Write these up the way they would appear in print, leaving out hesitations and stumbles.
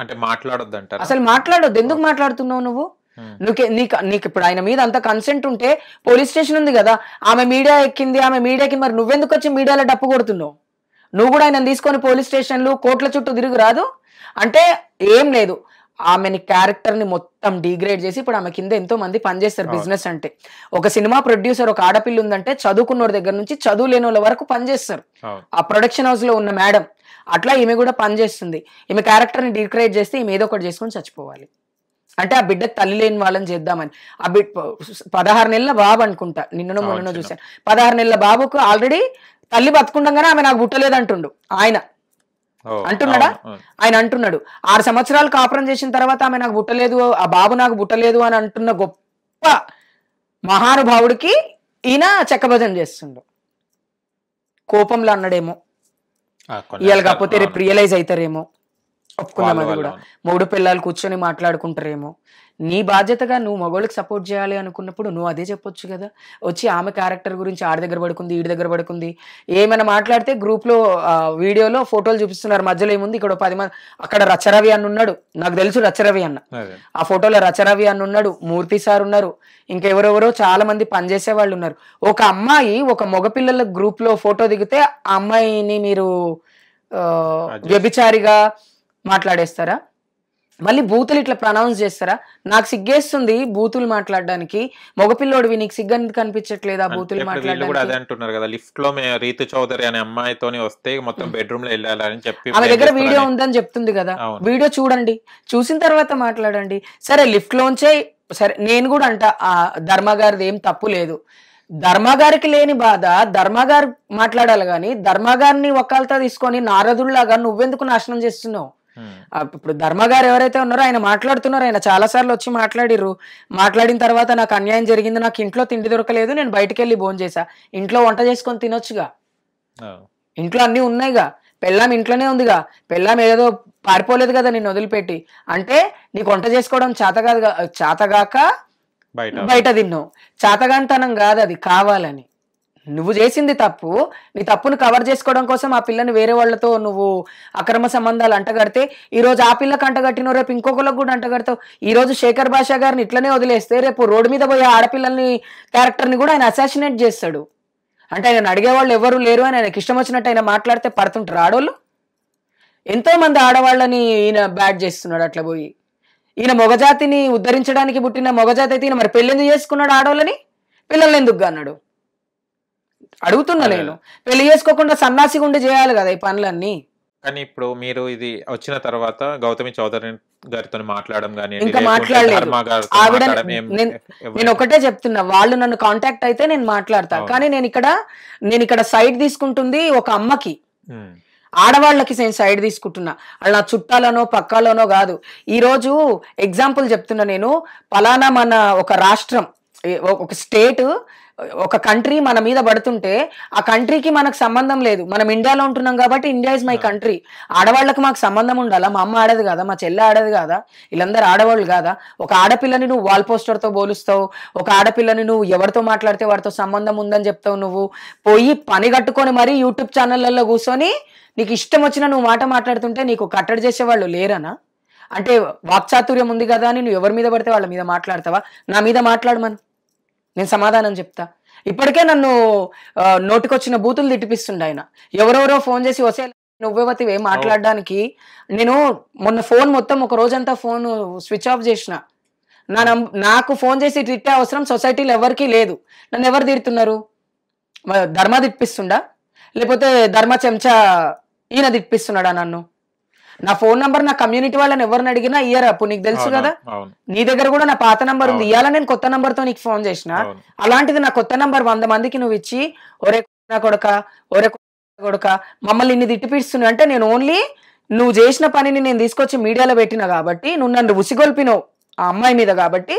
అంటే మాట్లాడొద్దంటారా? అసలు మాట్లాడొద్దు. ఎందుకు మాట్లాడుతున్నావు నువ్వు? నీకు ఇప్పుడు ఆయన మీద అంత కన్సెంట్ ఉంటే పోలీస్ స్టేషన్ ఉంది కదా, ఆమె మీడియా ఎక్కింది, ఆమె మీడియాకి, మరి నువ్వెందుకు వచ్చి మీడియాలో డప్పు కొడుతున్నావు? నువ్వు కూడా ఆయన తీసుకొని పోలీస్ స్టేషన్లు కోర్టుల చుట్టూ తిరుగు రాదు అంటే ఏం లేదు. ఆమెని క్యారెక్టర్ ని మొత్తం డిగ్రేడ్ చేసి ఇప్పుడు ఆమె కింద ఎంతో మంది పనిచేస్తారు. బిజినెస్ అంటే ఒక సినిమా ప్రొడ్యూసర్, ఒక ఆడపిల్ల ఉందంటే చదువుకున్నోడి దగ్గర నుంచి చదువు లేని వాళ్ళ వరకు పనిచేస్తారు ఆ ప్రొడక్షన్ హౌస్ లో ఉన్న మేడం. అట్లా ఈమె కూడా పనిచేస్తుంది. ఈమె క్యారెక్టర్ ని డిగ్రేడ్ చేస్తే ఈమె ఏదో ఒకటి చేసుకొని చచ్చిపోవాలి. అంటే ఆ బిడ్డకు తల్లి లేని వాళ్ళని చేద్దామని. ఆ 16 నెలల బాబు అనుకుంటా, నిన్ననో మొన్ననో చూశాను. 16 నెలల బాబుకు ఆల్రెడీ తల్లి బతుకుండగానే ఆమె నాకు పుట్టలేదు అంటుండు ఆయన. అంటున్నాడా? ఆయన అంటున్నాడు 6 సంవత్సరాలు కాపురం చేసిన తర్వాత ఆమె నాకు పుట్టలేదు, ఆ బాబు నాకు పుట్టలేదు అని అంటున్న గొప్ప మహానుభావుడికి ఈయన చెక్కభజన చేస్తుండు. కోపంలో అన్నాడేమో, ఇవాళ కాకపోతే రేపు రియలైజ్ అవుతారేమో, ఒప్పుకుందాం అది కూడా. 3 పిల్లలు కూర్చొని మాట్లాడుకుంటారేమో. నీ బాధ్యతగా నువ్వు మగోళ్ళకి సపోర్ట్ చేయాలి అనుకున్నప్పుడు నువ్వు అదే చెప్పొచ్చు కదా. వచ్చి ఆమె క్యారెక్టర్ గురించి ఆడి దగ్గర పడుకుంది, ఈడి దగ్గర పడుకుంది, ఏమైనా మాట్లాడితే గ్రూప్ లో వీడియోలో ఫోటోలు చూపిస్తున్నారు. మధ్యలో ఏముంది, ఇక్కడ 10 మంది, అక్కడ రచరవి అన్న ఉన్నాడు, నాకు తెలుసు రచరవి అన్న, ఆ ఫోటోలో రచరవి అన్న ఉన్నాడు, మూర్తి సార్ ఉన్నారు, ఇంకెవరెవరో చాలా మంది పనిచేసే వాళ్ళు ఉన్నారు. ఒక అమ్మాయి ఒక మగపిల్లల గ్రూప్ లో ఫోటో దిగితే ఆ అమ్మాయిని మీరు వ్యభిచారిగా మాట్లాడేస్తారా? మళ్ళీ బూతులు ఇట్లా ప్రనౌన్స్ చేస్తారా? నాకు సిగ్గేస్తుంది బూతులు మాట్లాడడానికి. మగపిల్లోడివి నీకు సిగ్గని కనిపించట్లేదా బూతులు మాట్లాడడానికి? అంటున్నారు కదా, లిఫ్ట్ లో రీతు చౌదరి అనే అమ్మాయితోని వస్తే మొత్తం బెడ్రూమ్ లో వెళ్ళాలని చెప్పి ఆమె దగ్గర వీడియో ఉందని చెప్తుంది కదా, వీడియో చూడండి, చూసిన తర్వాత మాట్లాడండి. సరే లిఫ్ట్ లోంచే, సరే నేను కూడా అంట ధర్మగారిది ఏం తప్పు లేదు. ధర్మగారికి లేని బాధ ధర్మగారు మాట్లాడాలి కానీ ధర్మగారిని ఒక్కలతో తీసుకొని నారదుల్లాగా నువ్వెందుకు నాశనం చేస్తున్నావు? ఇప్పుడు ధర్మగారు ఎవరైతే ఉన్నారో ఆయన మాట్లాడుతున్నారు, ఆయన చాలా సార్లు వచ్చి మాట్లాడిర్రు. మాట్లాడిన తర్వాత నాకు అన్యాయం జరిగింది, నాకు ఇంట్లో తిండి దొరకలేదు, నేను బయటకు వెళ్ళి భోజనం చేశా. ఇంట్లో వంట చేసుకొని తినొచ్చుగా, ఇంట్లో అన్ని ఉన్నాయిగా, పెళ్ళాం ఇంట్లోనే ఉందిగా, పెళ్ళాం ఏదో పారిపోలేదు కదా నిన్ను వదిలిపెట్టి. అంటే నీకు వంట చేసుకోవడం చేతగాక బయట తిన్నావు. చేతగాంతనం కాదు, అది కావాలని. నువ్వు చేసింది తప్పు, నీ తప్పును కవర్ చేసుకోవడం కోసం ఆ పిల్లని వేరే వాళ్ళతో నువ్వు అక్రమ సంబంధాలు అంటగడితే ఈ రోజు ఆ పిల్లకి అంటగట్టినో రేపు ఇంకొకరికి కూడా అంటగడతావు. ఈ రోజు శేఖర్ భాషా గారిని ఇట్లనే వదిలేస్తే రేపు రోడ్డు మీద పోయే ఆడపిల్లల్ని క్యారెక్టర్ని కూడా ఆయన అసాసినేట్ చేస్తాడు. అంటే ఆయన అడిగేవాళ్ళు ఎవరు లేరు అని ఆయనకి ఇష్టం వచ్చినట్టు ఆయన మాట్లాడితే పడుతుంటారు ఆడవాళ్ళు. ఎంతో మంది ఆడవాళ్ళని ఈయన బ్యాడ్ చేస్తున్నాడు. అట్లా పోయి ఈయన మొగజాతిని ఉద్ధరించడానికి పుట్టిన మొగజాతి అయితే ఈయన మరి పెళ్ళెందుకు చేసుకున్నాడు ఆడవాళ్ళని? పిల్లల్ని ఎందుకు అన్నాడు అడుగుతున్నా నేను. పెళ్లి చేసుకోకుండా సన్నాసిగా ఉండి చేయాలి కదా ఈ పనులన్నీ. కానీ ఇప్పుడు మీరు ఇది వచ్చిన తర్వాత గౌతమి చౌదరి గారితో మాట్లాడడం కానీ ఇంకా మాట్లాడలేదు. ఆవిడ నేను ఒకటే చెప్తున్నా, వాళ్ళు నన్ను కాంటాక్ట్ అయితే నేను మాట్లాడతా. కానీ నేను ఇక్కడ సైడ్ తీసుకుంటుంది ఒక అమ్మకి, ఆడవాళ్ళకి నేను సైడ్ తీసుకుంటున్నా. వాళ్ళు నా చుట్టాలనో పక్కాలోనో కాదు. ఈ రోజు ఎగ్జాంపుల్ చెప్తున్నా నేను. పలానా మన ఒక రాష్ట్రం, ఒక స్టేట్, ఒక కంట్రీ మన మీద పడుతుంటే ఆ కంట్రీకి మనకు సంబంధం లేదు. మనం ఇండియాలో ఉంటున్నాం కాబట్టి ఇండియా ఇస్ మై కంట్రీ. ఆడవాళ్ళకి మాకు సంబంధం ఉండాలా? మా అమ్మ ఆడదు కదా, మా చెల్లె ఆడదు కదా, వీళ్ళందరూ ఆడవాళ్ళు కాదా? ఒక ఆడపిల్లని నువ్వు వాల్ పోస్టర్తో పోలుస్తావు, ఒక ఆడపిల్లని నువ్వు ఎవరితో మాట్లాడితే వాడితో సంబంధం ఉందని చెప్తావు. నువ్వు పోయి పని కట్టుకొని మరీ యూట్యూబ్ ఛానళ్లలో కూర్చొని నీకు ఇష్టం వచ్చిన నువ్వు మాట మాట్లాడుతుంటే నీకు కట్టడి చేసేవాళ్ళు లేరనా? అంటే వాక్చాతుర్యం ఉంది కదా అని నువ్వు ఎవరి మీద పడితే వాళ్ళ మీద మాట్లాడతావా? నా మీద మాట్లాడమను, నేను సమాధానం చెప్తా. ఇప్పటికే నన్ను నోటికొచ్చిన బూతులు తిట్టిపిస్తుండే ఆయన. ఎవరెవరో ఫోన్ చేసి వసే నువ్వెవతివే మాట్లాడడానికి. నేను మొన్న ఫోన్ మొత్తం ఒక రోజంతా ఫోన్ స్విచ్ ఆఫ్ చేసిన. నాకు ఫోన్ చేసి తిట్టే అవసరం సొసైటీలో ఎవరికీ లేదు. నన్ను ఎవరు తిడుతున్నారు? ధర్మ తిట్టిపిస్తుండా, లేకపోతే ధర్మ చెంచా ఈయన తిట్టిపిస్తున్నాడా నన్ను? నా ఫోన్ నంబర్ నా కమ్యూనిటీ వాళ్ళని ఎవరిని అడిగినా ఇయ్యరు. అప్పుడు నీకు తెలుసు కదా, నీ దగ్గర కూడా నా పాత నంబర్ ఉంది. ఇవాళ నేను కొత్త నంబర్ తో నీకు ఫోన్ చేసిన. అలాంటిది నా కొత్త నంబర్ 100 మందికి నువ్వు ఇచ్చి ఒరే కొడక, ఒరే కొడక మమ్మల్ని ఇన్ని తిట్టిపిస్తున్నావు అంటే నేను ఓన్లీ నువ్వు చేసిన పనిని నేను తీసుకొచ్చి మీడియాలో పెట్టినా కాబట్టి, నువ్వు నన్ను ఉసిగొల్పినావు ఆ అమ్మాయి మీద. కాబట్టి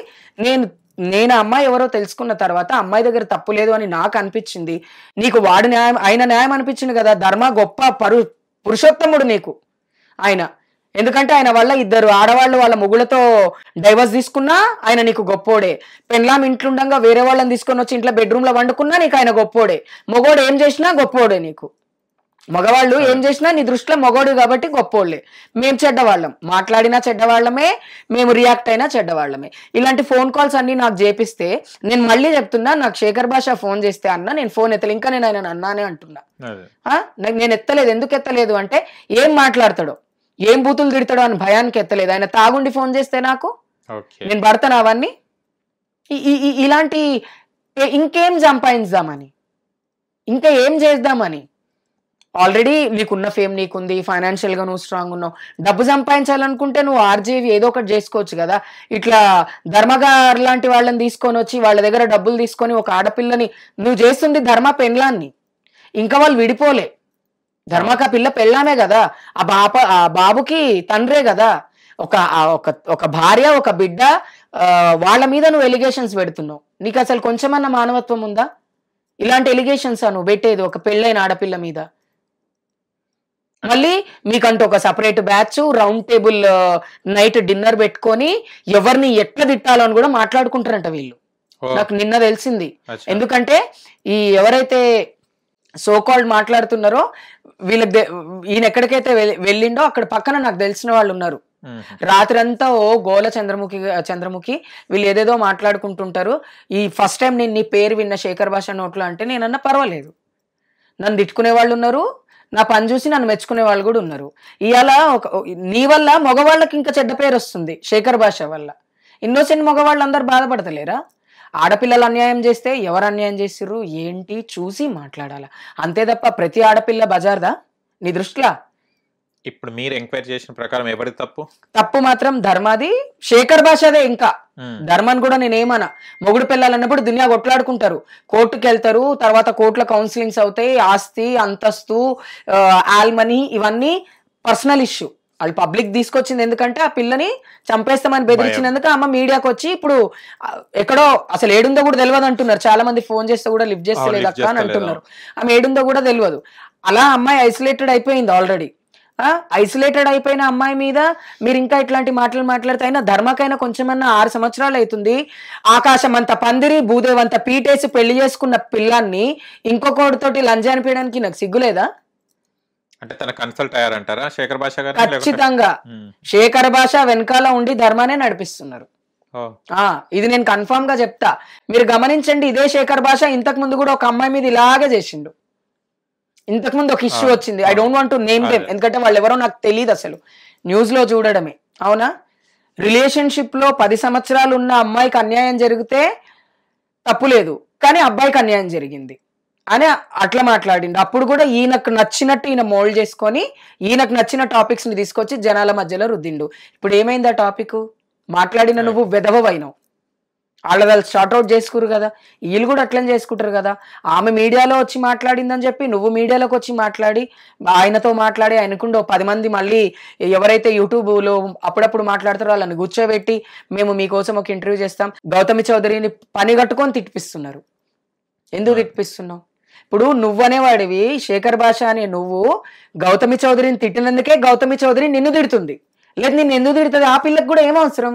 నేను ఆ అమ్మాయి ఎవరో తెలుసుకున్న తర్వాత అమ్మాయి దగ్గర తప్పు లేదు అని నాకు అనిపించింది. నీకు వాడి న్యాయం, ఆయన న్యాయం అనిపించింది కదా. ధర్మ గొప్ప పురుషోత్తముడు నీకు ఆయన. ఎందుకంటే ఆయన వల్ల 2 ఆడవాళ్ళు వాళ్ళ మొగుళ్ళతో డైవర్స్ తీసుకున్నా ఆయన నీకు గొప్పోడే. పెళ్ళాం ఇంట్లుండగా వేరే వాళ్ళని తీసుకొని వచ్చి ఇంట్లో బెడ్రూమ్ లో వండుకున్నా నీకు ఆయన గొప్పోడే. మొగోడు ఏం చేసినా గొప్పోడే నీకు. మగవాళ్ళు ఏం చేసినా నీ దృష్టిలో మగోడు కాబట్టి గొప్పోళ్ళే, మేము చెడ్డవాళ్ళం, మాట్లాడినా చెడ్డవాళ్ళమే, మేము రియాక్ట్ అయినా చెడ్డవాళ్ళమే. ఇలాంటి ఫోన్ కాల్స్ అన్ని నాకు చేపిస్తే నేను మళ్ళీ చెప్తున్నా, నాకు శేఖర్ భాష ఫోన్ చేస్తే అన్న నేను ఫోన్ ఎత్తలే, ఇంకా నేను ఆయన అన్నానే అంటున్నా. నేను ఎత్తలేదు. ఎందుకు ఎత్తలేదు అంటే ఏం మాట్లాడతాడో, ఏం బూతులు తిడతాడో అని భయానికి ఎత్తలేదు. ఆయన తాగుండి ఫోన్ చేస్తే నాకు నేను పడతాను అవన్నీ. ఇలాంటి ఇంకేం సంపాదించుదామని, ఇంకా ఏం చేద్దామని. ఆల్రెడీ నీకున్న ఫేమ్ నీకుంది, ఫైనాన్షియల్ గా నువ్వు స్ట్రాంగ్ ఉన్నావు, డబ్బు సంపాదించాలనుకుంటే నువ్వు ఆర్జేవి ఏదో ఒకటి చేసుకోవచ్చు కదా. ఇట్లా ధర్మగారు లాంటి వాళ్ళని తీసుకొని వచ్చి వాళ్ళ దగ్గర డబ్బులు తీసుకొని ఒక ఆడపిల్లని నువ్వు చేస్తుంది ధర్మ పెళ్ళాన్ని, ఇంకా వాళ్ళు విడిపోలే. ధర్మక పిల్ల పెళ్ళామే కదా, ఆ బాబుకి తండ్రే కదా, ఒక భార్య ఒక బిడ్డ, వాళ్ళ మీద నువ్వు ఎలిగేషన్స్ పెడుతున్నావు. నీకు అసలు కొంచెమన్నా మానవత్వం ఉందా? ఇలాంటి ఎలిగేషన్స్ నువ్వు పెట్టేది ఒక పెళ్ళైన ఆడపిల్ల మీద. మళ్ళీ మీకంటూ ఒక separate batch, round table night dinner పెట్టుకొని ఎవరిని ఎట్లా తిట్టాలని కూడా మాట్లాడుకుంటారంట వీళ్ళు. నాకు నిన్న తెలిసింది. ఎందుకంటే ఈ ఎవరైతే సోకాల్డ్ మాట్లాడుతున్నారో వీళ్ళకి ఈయన ఎక్కడికైతే వెళ్ళిండో అక్కడ పక్కన నాకు తెలిసిన వాళ్ళు ఉన్నారు. రాత్రంతా ఓ గోల చంద్రముఖి వీళ్ళు ఏదేదో మాట్లాడుకుంటుంటారు. ఈ ఫస్ట్ టైం నేను నీ పేరు విన్న శేఖర్ భాష నోట్లో అంటే నేనన్నా పర్వాలేదు, నన్ను తిట్టుకునే వాళ్ళు ఉన్నారు, నా పని చూసి నన్ను మెచ్చుకునే వాళ్ళు కూడా ఉన్నారు. ఇవాళ నీ వల్ల మగవాళ్ళకి ఇంకా చెడ్డ పేరు వస్తుంది. శేఖర్ భాష వల్ల ఇన్నోసెంట్ మగవాళ్ళు అందరు బాధపడతలేరా? ఆడపిల్లలు అన్యాయం చేస్తే ఎవరు అన్యాయం చేసిర్రు ఏంటి చూసి మాట్లాడాలా, అంతే తప్ప ప్రతి ఆడపిల్ల బజార్దా నీ దృష్టిలో? ఇప్పుడు మీరు ఎంక్వైరీ చేసిన ప్రకారం ఎవరి తప్పు మాత్రం ధర్మాది, శేఖర్ భాషదే. ఇంకా ధర్మాన్ని కూడా నేనేమన్నా, మొగుడు పిల్లలు అన్నప్పుడు దునియా కొట్లాడుకుంటారు, కోర్టుకు వెళ్తారు, తర్వాత కోర్టులో కౌన్సిలింగ్స్ అవుతాయి, ఆస్తి అంతస్తు ఆల్మనీ ఇవన్నీ పర్సనల్ ఇష్యూ. వాళ్ళు పబ్లిక్ తీసుకొచ్చింది ఎందుకంటే ఆ పిల్లని చంపేస్తామని బెదిరించినందుకు అమ్మ మీడియాకి వచ్చి ఇప్పుడు ఎక్కడో అసలు ఏడుందో కూడా తెలియదు అంటున్నారు. చాలా మంది ఫోన్ చేస్తే కూడా లిఫ్ట్ చేస్తలేదు అక్క అని అంటున్నారు. ఆమె ఏడుందో కూడా తెలియదు. అలా అమ్మాయి ఐసోలేటెడ్ అయిపోయింది ఆల్రెడీ. ఐసోలేటెడ్ అయిపోయిన అమ్మాయి మీద మీరు ఇంకా ఇట్లాంటి మాటలు మాట్లాడితే అయినా ధర్మకైనా కొంచెమన్నా 6 సంవత్సరాలు అవుతుంది. ఆకాశం అంత పందిరి భూదేవంత పీటేసి పెళ్లి చేసుకున్న పిల్లాన్ని ఇంకొకటితోటి లంజాని పీయడానికి నాకు సిగ్గులేదా? అంటే తన కన్సల్ట్ అయ్యారంటారా శేఖర్ భాష గారు? ఖచ్చితంగా శేఖర్ భాష వెనకాల ఉండి ధర్మానే నడిపిస్తున్నారు. ఇది నేను కన్ఫర్మ్ గా చెప్తా. మీరు గమనించండి, ఇదే శేఖర్ భాష ఇంతకు ముందు కూడా ఒక అమ్మాయి మీద ఇలాగే చేసిండు. ఇంతకు ముందు ఒక ఇష్యూ వచ్చింది, I don't want to name them, ఎందుకంటే వాళ్ళు ఎవరో నాకు తెలియదు, అసలు న్యూస్ లో చూడడమే. అవునా, రిలేషన్షిప్ లో 10 సంవత్సరాలు ఉన్న అమ్మాయికి అన్యాయం జరిగితే తప్పులేదు, కానీ అబ్బాయికి అన్యాయం జరిగింది అని అట్లా మాట్లాడిండు. అప్పుడు కూడా ఈయనకు నచ్చినట్టు ఈయన మోల్డ్ చేసుకొని ఈయనకు నచ్చిన టాపిక్స్ ని తీసుకొచ్చి జనాల మధ్యలో రుద్దిండు. ఇప్పుడు ఏమైంది ఆ టాపిక్? మాట్లాడిన నువ్వు వెధవైనావు, వాళ్ళ షార్ట్అవుట్ చేసుకురు కదా, వీళ్ళు కూడా అట్లనే చేసుకుంటారు కదా. ఆమె మీడియాలో వచ్చి మాట్లాడిందని చెప్పి నువ్వు మీడియాలోకి వచ్చి మాట్లాడి ఆయనతో మాట్లాడి ఆయనకుండా 10 మంది మళ్ళీ ఎవరైతే యూట్యూబ్లో అప్పుడప్పుడు మాట్లాడతారో వాళ్ళని కూర్చోబెట్టి మేము మీకోసం ఒక ఇంటర్వ్యూ చేస్తాం, గౌతమి చౌదరిని పని కట్టుకొని తిట్టిపిస్తున్నారు. ఎందుకు తిట్టిపిస్తున్నావు? ఇప్పుడు నువ్వనేవాడివి శేఖర్ భాష అనే నువ్వు గౌతమి చౌదరిని తిట్టినందుకే గౌతమి చౌదరి నిన్ను తిడుతుంది. లేదు నిన్ను ఎందుకు తిడుతుంది? ఆ పిల్లకి కూడా ఏం అవసరం?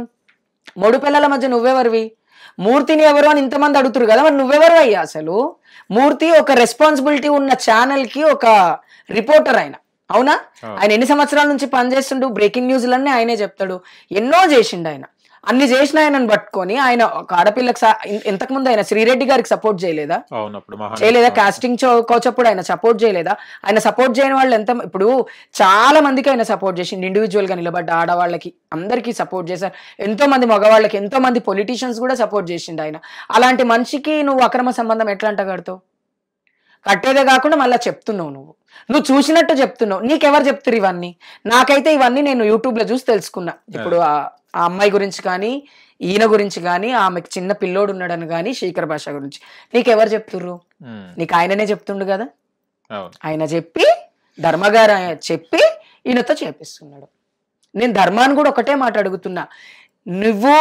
3 పిల్లల మధ్య నువ్వెవరివి? మూర్తిని ఎవరు అని ఇంతమంది అడుగుతారు కదా, మరి నువ్వెవరు అయ్యా? అసలు మూర్తి ఒక రెస్పాన్సిబిలిటీ ఉన్న ఛానల్ కి ఒక రిపోర్టర్ ఆయన. అవునా, ఆయన ఎన్ని సంవత్సరాల నుంచి పనిచేస్తుండు, బ్రేకింగ్ న్యూస్లన్నీ ఆయనే చెప్తాడు, ఎన్నో చేసిండు ఆయన. అన్ని చేసిన ఆయనను పట్టుకొని ఆయన ఒక ఆడపిల్లకి ఇంతకు ముందు ఆయన శ్రీరెడ్డి గారికి సపోర్ట్ చేయలేదా? కాస్టింగ్ కోచ్ అప్పుడు ఆయన సపోర్ట్ చేయలేదా? ఆయన సపోర్ట్ చేయని వాళ్ళు ఎంత, ఇప్పుడు చాలా మందికి ఆయన సపోర్ట్ చేసిండు, ఇండివిజువల్ గా నిలబడ్డ ఆడవాళ్ళకి అందరికీ సపోర్ట్ చేశారు, ఎంతో మంది మగవాళ్ళకి, ఎంతో మంది పొలిటీషియన్స్ కూడా సపోర్ట్ చేసిండు ఆయన. అలాంటి మనిషికి నువ్వు అక్రమ సంబంధం ఎట్లా అంట కడతావు? కట్టేదే కాకుండా మళ్ళీ చెప్తున్నావు, నువ్వు చూసినట్టు చెప్తున్నావు. నీకెవరు చెప్తారు ఇవన్నీ? నాకైతే ఇవన్నీ నేను యూట్యూబ్ లో చూసి తెలుసుకున్నా. ఇప్పుడు ఆ అమ్మాయి గురించి కానీ ఈయన గురించి కానీ ఆమెకి చిన్న పిల్లోడు ఉన్నాడని కానీ శేఖర్ భాష గురించి నీకెవరు చెప్తుర్రు? నీకు ఆయననే చెప్తుండు కదా, ఆయన చెప్పి ధర్మగారు చెప్పి ఈయనతో చేపిస్తున్నాడు. నేను ధర్మాన్ని కూడా ఒకటే మాట అడుగుతున్నా, నువ్వు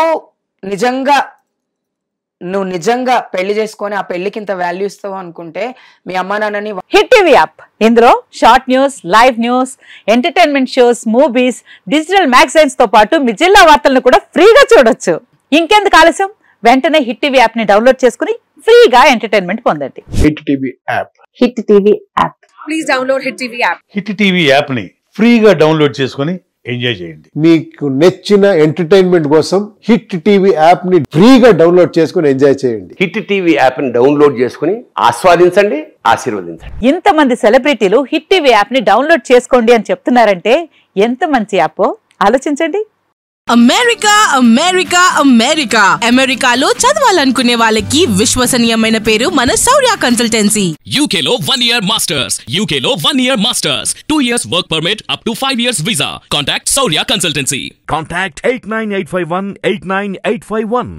నిజంగా పెళ్లి చేసుకొని ఆ పెళ్లికి ఇంత వాల్యూ ఇస్తావు అనుకుంటే మీ అమ్మా నాన్నని. హిట్ టీవీ యాప్, ఇందులో short news, live news, entertainment shows, movies, digital magazines తో పాటు మీ జిల్లా వార్తలను కూడా ఫ్రీగా చూడొచ్చు. ఇంకెందుకు ఆలస్యం, వెంటనే హిట్ టీవీ యాప్ ని డౌన్లోడ్ చేసుకుని ఫ్రీగా ఎంటర్టైన్మెంట్ పొందండి. Hit TV app. Hit TV app. Please download Hit TV app. Hit TV యాప్ని ఫ్రీగా డౌన్లోడ్ చేసుకొని ఎంజాయ్ చేయండి. మీకు నచ్చిన ఎంటర్టైన్మెంట్ కోసం హిట్ టీవీ యాప్ ని ఫ్రీగా డౌన్లోడ్ చేసుకుని ఎంజాయ్ చేయండి. హిట్ టీవీ యాప్ ని డౌన్లోడ్ చేసుకుని ఆస్వాదించండి, ఆశీర్వదించండి. ఇంతమంది సెలబ్రిటీలు హిట్ టీవీ యాప్ ని డౌన్లోడ్ చేసుకోండి అని చెప్తున్నారంటే ఎంత మంచి యాప్ ఆలోచించండి. అమెరికా అమెరికా అమెరికా అమెరికాలో చదవాలనుకునే వాళ్ళకి విశ్వసనీయమైన పేరు మన శౌర్య కన్సల్టెన్సీ. UK లో 1 year masters, UK లో 1 year masters, 2 years work permit up to 5 years visa. Contact Saurya Consultancy. Contact 89851 89851.